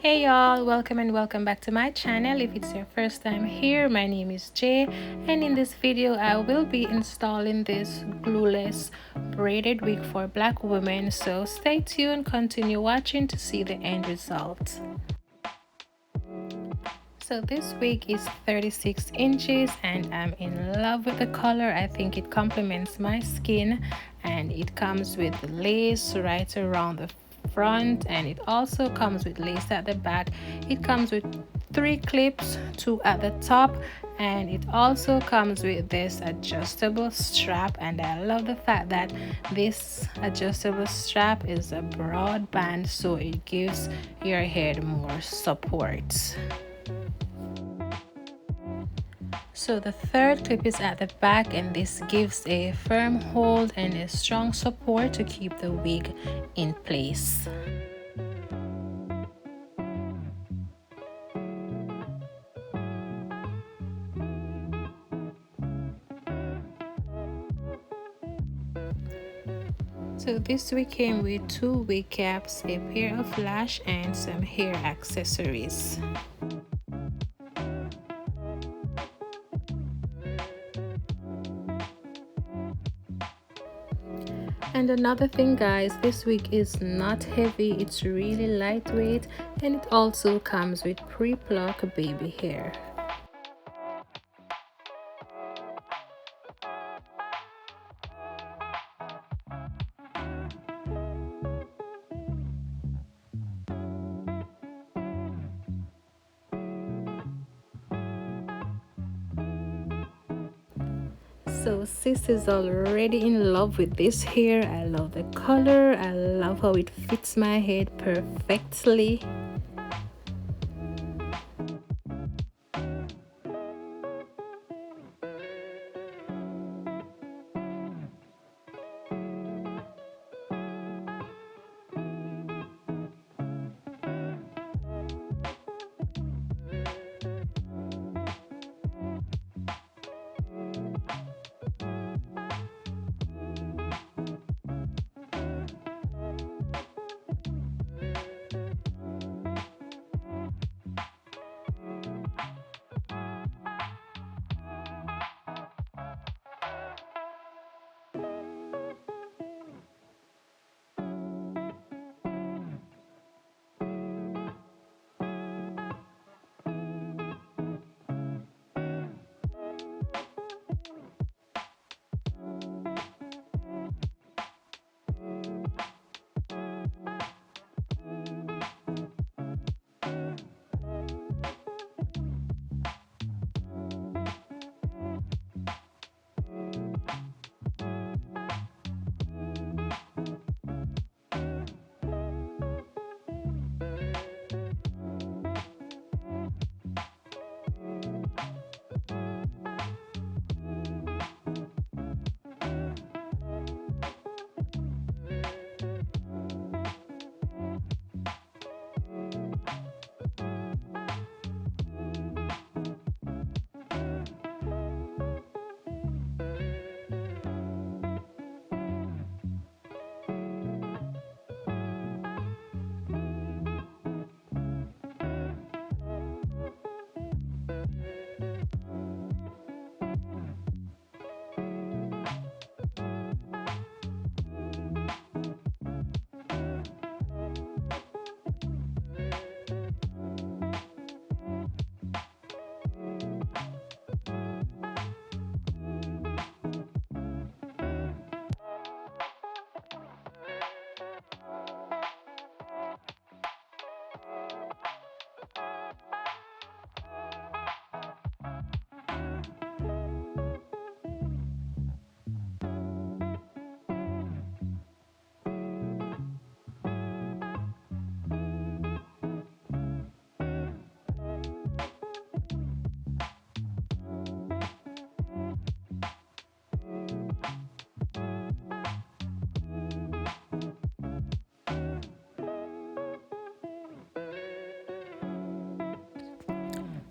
Hey y'all, welcome and welcome back to my channel. If it's your first time here, my name is Jay, and in this video I will be installing this glueless braided wig for black women, so stay tuned, continue watching to see the end result. So this wig is 36 inches and I'm in love with the color. I think it complements my skin, and it comes with lace right around the front, and it also comes with lace at the back. It comes with 3 clips, 2 at the top, and it also comes with this adjustable strap, and I love the fact that this adjustable strap is a broad band, so it gives your head more support. So the third clip is at the back, and this gives a firm hold and a strong support to keep the wig in place. So this wig came with 2 wig caps, a pair of lash, and some hair accessories. And another thing guys, this wig is not heavy, it's really lightweight, and it also comes with pre-pluck baby hair. So sis is already in love with this hair. I love the color, I love how it fits my head perfectly.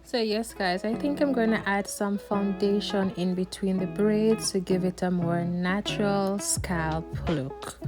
So yes guys, I think I'm going to add some foundation in between the braids to give it a more natural scalp look.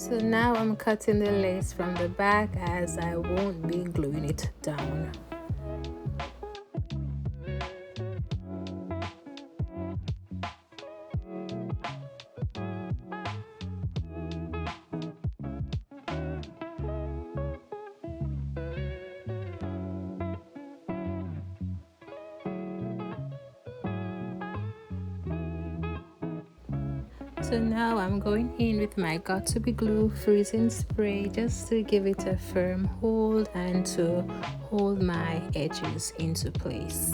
So now I'm cutting the lace from the back as I won't be gluing it down. So now I'm going in with my Got To Be Glue freezing spray just to give it a firm hold and to hold my edges into place.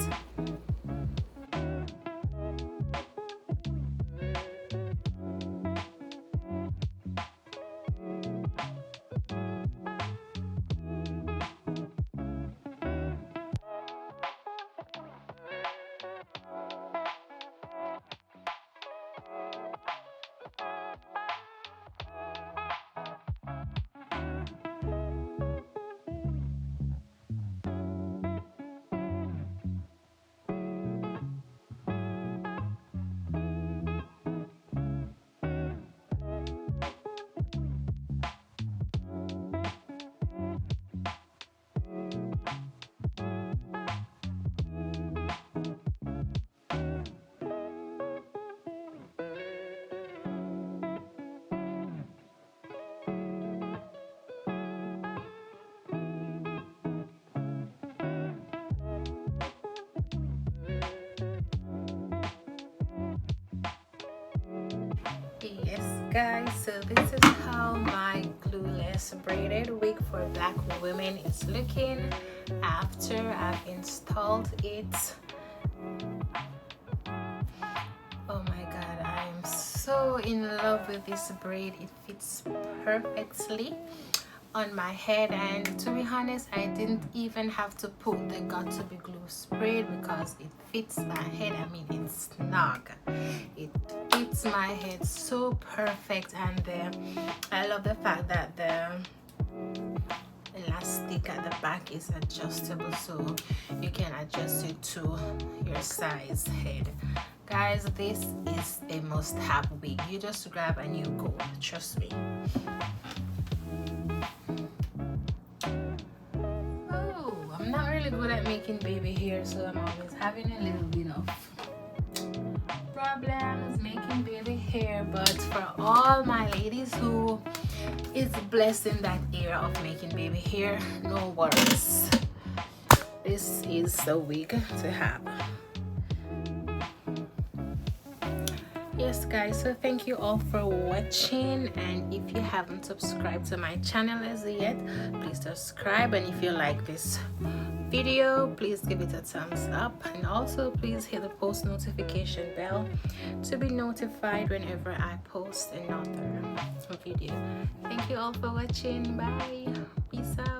Yes guys, so this is how my glueless braided wig for black women is looking after I've installed it. Oh my god, I'm so in love with this braid. It fits perfectly on my head, and to be honest, I didn't even have to put the Got To Be Glue spray because it fits my head. I mean, it's snug. It fits my head so perfect, and I love the fact that the elastic at the back is adjustable, so you can adjust it to your size head. Guys, this is a must-have wig. You just grab and you go, trust me. I'm not really good at making baby hair, so I'm always having a little bit of problems making baby hair. But for all my ladies who is blessed in that era of making baby hair, no worries. This is the wig to have. Yes guys, so thank you all for watching, and if you haven't subscribed to my channel as yet, please subscribe, and if you like this video, please give it a thumbs up, and also please hit the post notification bell to be notified whenever I post another video. Thank you all for watching. Bye. Peace out.